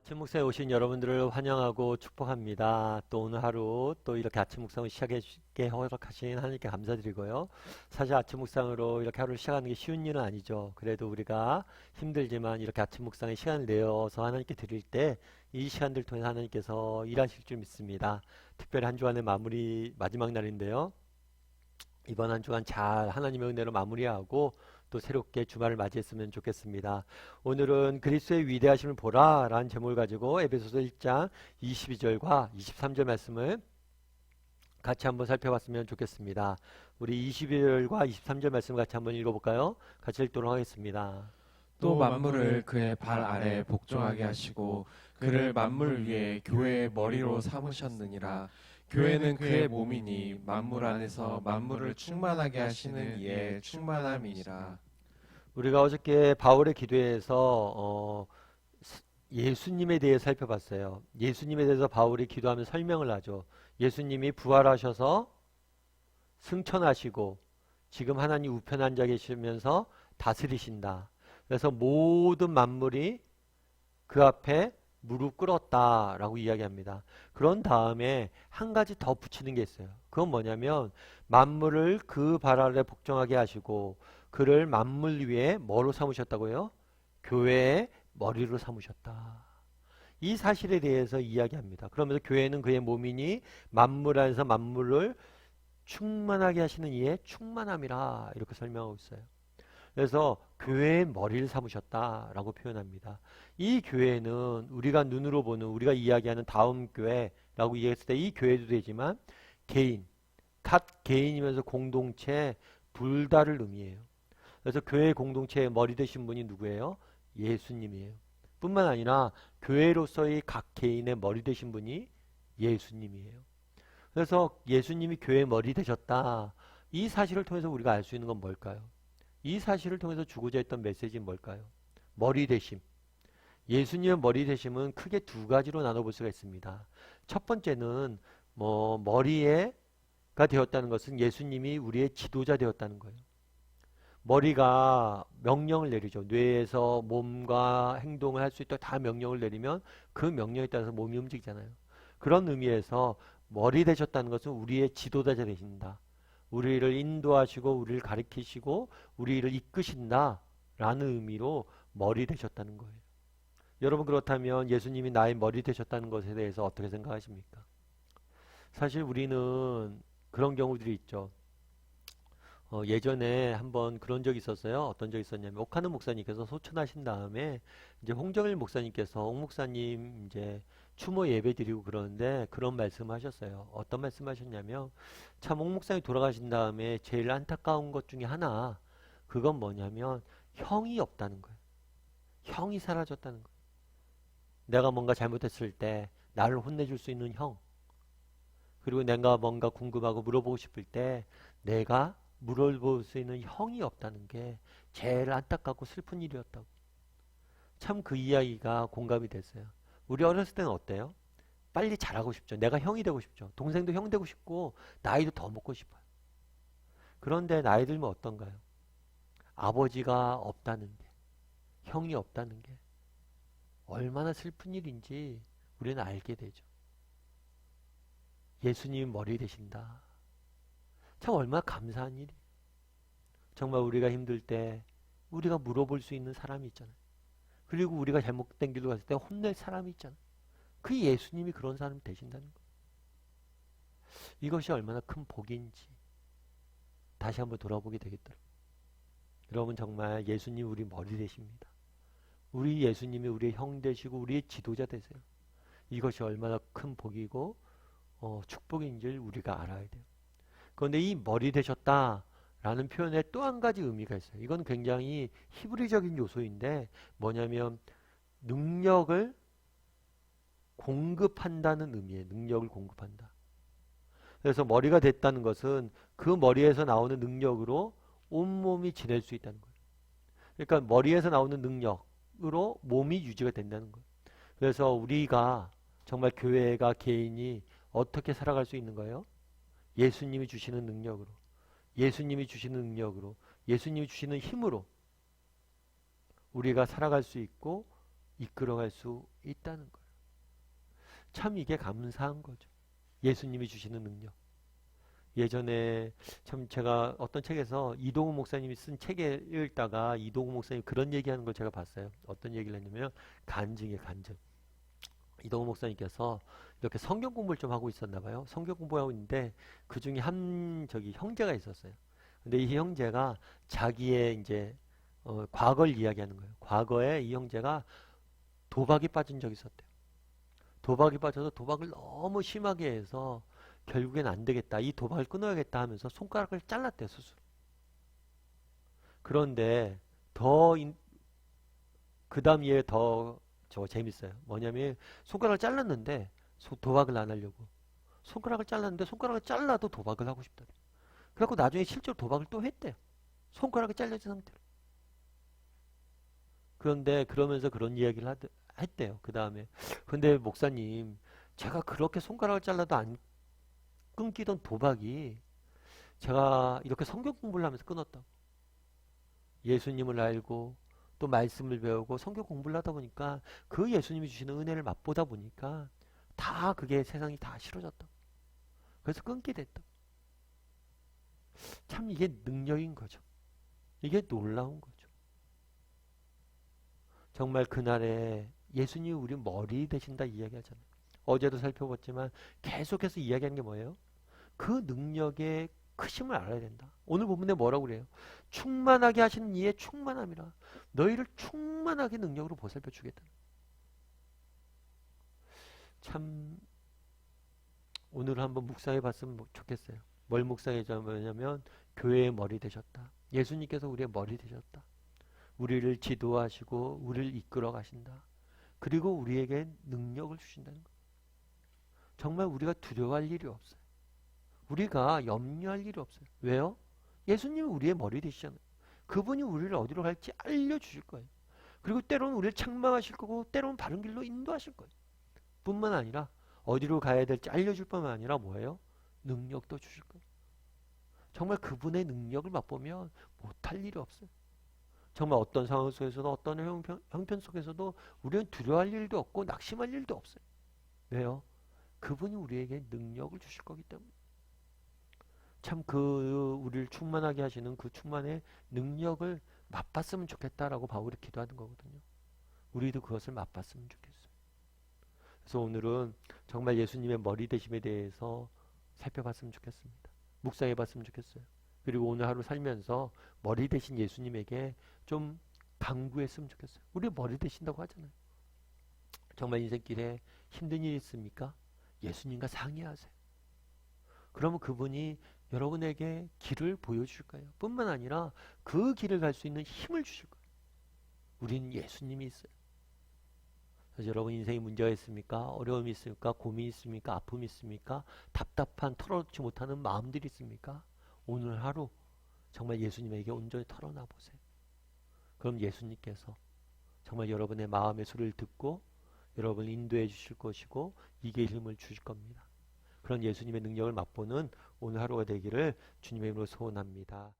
아침 묵상에 오신 여러분들을 환영하고 축복합니다. 또 오늘 하루 또 이렇게 아침 묵상을 시작하게 허락하신 하나님께 감사드리고요. 사실 아침 묵상으로 이렇게 하루를 시작하는 게 쉬운 일은 아니죠. 그래도 우리가 힘들지만 이렇게 아침 묵상에 시간을 내어서 하나님께 드릴 때 이 시간들 통해 하나님께서 일하실 줄 믿습니다. 특별히 한 주간의 마무리 마지막 날인데요. 이번 한 주간 잘 하나님의 은혜로 마무리하고 또 새롭게 주말을 맞이했으면 좋겠습니다. 오늘은 그리스도의 위대하심을 보라 라는 제목을 가지고 에베소서 1장 22절과 23절 말씀을 같이 한번 살펴봤으면 좋겠습니다. 우리 22절과 23절 말씀 같이 한번 읽어볼까요? 같이 읽도록 하겠습니다. 또 만물을 그의 발 아래 복종하게 하시고 그를 만물 위에 교회의 머리로 삼으셨느니라. 교회는 그의 몸이니 만물 안에서 만물을 충만하게 하시는 이의 충만함이니라. 우리가 어저께 바울의 기도에서 예수님에 대해 살펴봤어요. 예수님에 대해서 바울이 기도하며 설명을 하죠. 예수님이 부활하셔서 승천하시고 지금 하나님 우편에 앉아 계시면서 다스리신다. 그래서 모든 만물이 그 앞에 무릎 꿇었다라고 이야기합니다. 그런 다음에 한 가지 더 붙이는 게 있어요. 그건 뭐냐면 만물을 그 발 아래 복종하게 하시고 그를 만물 위에 뭐로 삼으셨다고요? 교회의 머리로 삼으셨다. 이 사실에 대해서 이야기합니다. 그러면서 교회는 그의 몸이니 만물 안에서 만물을 충만하게 하시는 이의 충만함이라 이렇게 설명하고 있어요. 그래서 교회의 머리를 삼으셨다라고 표현합니다. 이 교회는 우리가 눈으로 보는 우리가 이야기하는 다음 교회라고 이야기했을 때 이 교회도 되지만 개인, 각 개인이면서 공동체 둘 다를 의미해요. 그래서 교회 공동체의 머리 되신 분이 누구예요? 예수님이에요. 뿐만 아니라 교회로서의 각 개인의 머리 되신 분이 예수님이에요. 그래서 예수님이 교회의 머리 되셨다. 이 사실을 통해서 우리가 알 수 있는 건 뭘까요? 이 사실을 통해서 주고자 했던 메시지는 뭘까요? 머리 되심. 예수님의 머리 되심은 크게 두 가지로 나눠볼 수가 있습니다. 첫 번째는 머리가 되었다는 것은 예수님이 우리의 지도자 되었다는 거예요. 머리가 명령을 내리죠. 뇌에서 몸과 행동을 할 수 있도록 다 명령을 내리면 그 명령에 따라서 몸이 움직이잖아요. 그런 의미에서 머리 되셨다는 것은 우리의 지도자 되신다. 우리를 인도하시고 우리를 가리키시고 우리를 이끄신다 라는 의미로 머리 되셨다는 거예요. 여러분 그렇다면 예수님이 나의 머리 되셨다는 것에 대해서 어떻게 생각하십니까? 사실 우리는 그런 경우들이 있죠. 예전에 한번 그런 적이 있었어요. 어떤 적이 있었냐면 옥하는 목사님께서 소천하신 다음에 이제 홍정일 목사님께서 옥 목사님 이제 추모 예배 드리고 그러는데 그런 말씀하셨어요. 어떤 말씀하셨냐면 참 옥 목사님이 돌아가신 다음에 제일 안타까운 것 중에 하나 그건 뭐냐면 형이 없다는 거예요. 형이 사라졌다는 거예요. 내가 뭔가 잘못했을 때 나를 혼내줄 수 있는 형, 그리고 내가 뭔가 궁금하고 물어보고 싶을 때 내가 물어볼 수 있는 형이 없다는 게 제일 안타깝고 슬픈 일이었다고. 참 그 이야기가 공감이 됐어요. 우리 어렸을 때는 어때요? 빨리 자라고 싶죠. 내가 형이 되고 싶죠. 동생도 형 되고 싶고 나이도 더 먹고 싶어요. 그런데 나이 들면 어떤가요? 아버지가 없다는 게, 형이 없다는 게 얼마나 슬픈 일인지 우리는 알게 되죠. 예수님 머리 되신다. 참 얼마나 감사한 일이에요. 정말 우리가 힘들 때 우리가 물어볼 수 있는 사람이 있잖아요. 그리고 우리가 잘못된 길로 갔을 때 혼낼 사람이 있잖아요. 그 예수님이 그런 사람이 되신다는 거예요. 이것이 얼마나 큰 복인지 다시 한번 돌아보게 되겠더라고요. 여러분 정말 예수님 우리 머리 되십니다. 우리 예수님이 우리의 형 되시고 우리의 지도자 되세요. 이것이 얼마나 큰 복이고 축복인지를 우리가 알아야 돼요. 그런데 이 머리 되셨다 라는 표현에 또 한 가지 의미가 있어요. 이건 굉장히 히브리적인 요소인데 뭐냐면 능력을 공급한다는 의미예요. 능력을 공급한다. 그래서 머리가 됐다는 것은 그 머리에서 나오는 능력으로 온몸이 지낼 수 있다는 거예요. 그러니까 머리에서 나오는 능력으로 몸이 유지가 된다는 거예요. 그래서 우리가 정말 교회가 개인이 어떻게 살아갈 수 있는 거예요? 예수님이 주시는 능력으로, 예수님이 주시는 능력으로, 예수님이 주시는 힘으로 우리가 살아갈 수 있고 이끌어갈 수 있다는 거예요. 참 이게 감사한 거죠. 예수님이 주시는 능력. 예전에 참 제가 어떤 책에서 이동우 목사님이 쓴 책을 읽다가 이동우 목사님이 그런 얘기하는 걸 제가 봤어요. 어떤 얘기를 했냐면 간증이에요, 간증. 이동우 목사님께서 이렇게 성경 공부를 좀 하고 있었나 봐요. 성경 공부하고 있는데 그 중에 한 형제가 있었어요. 근데 이 형제가 자기의 이제 과거를 이야기하는 거예요. 과거에 이 형제가 도박에 빠진 적이 있었대요. 도박에 빠져서 도박을 너무 심하게 해서 결국엔 안 되겠다. 이 도박을 끊어야겠다 하면서 손가락을 잘랐대요, 스스로. 그런데 그 다음 이에 더 재밌어요. 뭐냐면 손가락을 잘랐는데 도박을 안 하려고. 손가락을 잘랐는데 손가락을 잘라도 도박을 하고 싶다. 그래갖고 나중에 실제로 도박을 또 했대요. 손가락이 잘려진 상태로. 그런데 그러면서 그런 이야기를 했대요. 그 다음에 근데 목사님 제가 그렇게 손가락을 잘라도 안 끊기던 도박이 제가 이렇게 성경 공부를 하면서 끊었다고. 예수님을 알고 또 말씀을 배우고 성경 공부를 하다 보니까 그 예수님이 주시는 은혜를 맛보다 보니까 다 그게 세상이 다 싫어졌다. 그래서 끊게 됐다. 참 이게 능력인 거죠. 이게 놀라운 거죠. 정말 그날에 예수님이 우리 머리 되신다 이야기하잖아요. 어제도 살펴봤지만 계속해서 이야기하는 게 뭐예요? 그 능력의 크심을 알아야 된다. 오늘 본문에 뭐라고 그래요? 충만하게 하시는 이의 충만함이라. 너희를 충만하게 능력으로 보살펴 주겠다. 참 오늘 한번 묵상해 봤으면 좋겠어요. 뭘 묵상해 자냐면 교회의 머리 되셨다. 예수님께서 우리의 머리 되셨다. 우리를 지도하시고 우리를 이끌어 가신다. 그리고 우리에게 능력을 주신다는 것. 정말 우리가 두려워할 일이 없어요. 우리가 염려할 일이 없어요. 왜요? 예수님이 우리의 머리 되시잖아요. 그분이 우리를 어디로 갈지 알려주실 거예요. 그리고 때로는 우리를 책망하실 거고 때로는 바른 길로 인도하실 거예요. 뿐만 아니라 어디로 가야 될지 알려줄 뿐만 아니라 뭐예요? 능력도 주실 거예요. 정말 그분의 능력을 맛보면 못할 일이 없어요. 정말 어떤 상황 속에서도 어떤 형편 속에서도 우리는 두려워할 일도 없고 낙심할 일도 없어요. 왜요? 그분이 우리에게 능력을 주실 거기 때문에. 참 우리를 충만하게 하시는 그 충만의 능력을 맛봤으면 좋겠다라고 바울이 기도하는 거거든요. 우리도 그것을 맛봤으면 좋겠어요. 그래서 오늘은 정말 예수님의 머리 되심에 대해서 살펴봤으면 좋겠습니다. 묵상해봤으면 좋겠어요. 그리고 오늘 하루 살면서 머리 되신 예수님에게 좀 간구했으면 좋겠어요. 우리 머리 되신다고 하잖아요. 정말 인생길에 힘든 일이 있습니까? 예수님과 상의하세요. 그러면 그분이 여러분에게 길을 보여주실 거예요. 뿐만 아니라 그 길을 갈 수 있는 힘을 주실 거예요. 우린 예수님이 있어요. 그래서 여러분 인생에 문제가 있습니까? 어려움이 있습니까? 고민이 있습니까? 아픔이 있습니까? 답답한 털어놓지 못하는 마음들이 있습니까? 오늘 하루 정말 예수님에게 온전히 털어놔 보세요. 그럼 예수님께서 정말 여러분의 마음의 소리를 듣고 여러분을 인도해 주실 것이고 이길 힘을 주실 겁니다. 그런 예수님의 능력을 맛보는 오늘 하루가 되기를 주님의 이름으로 소원합니다.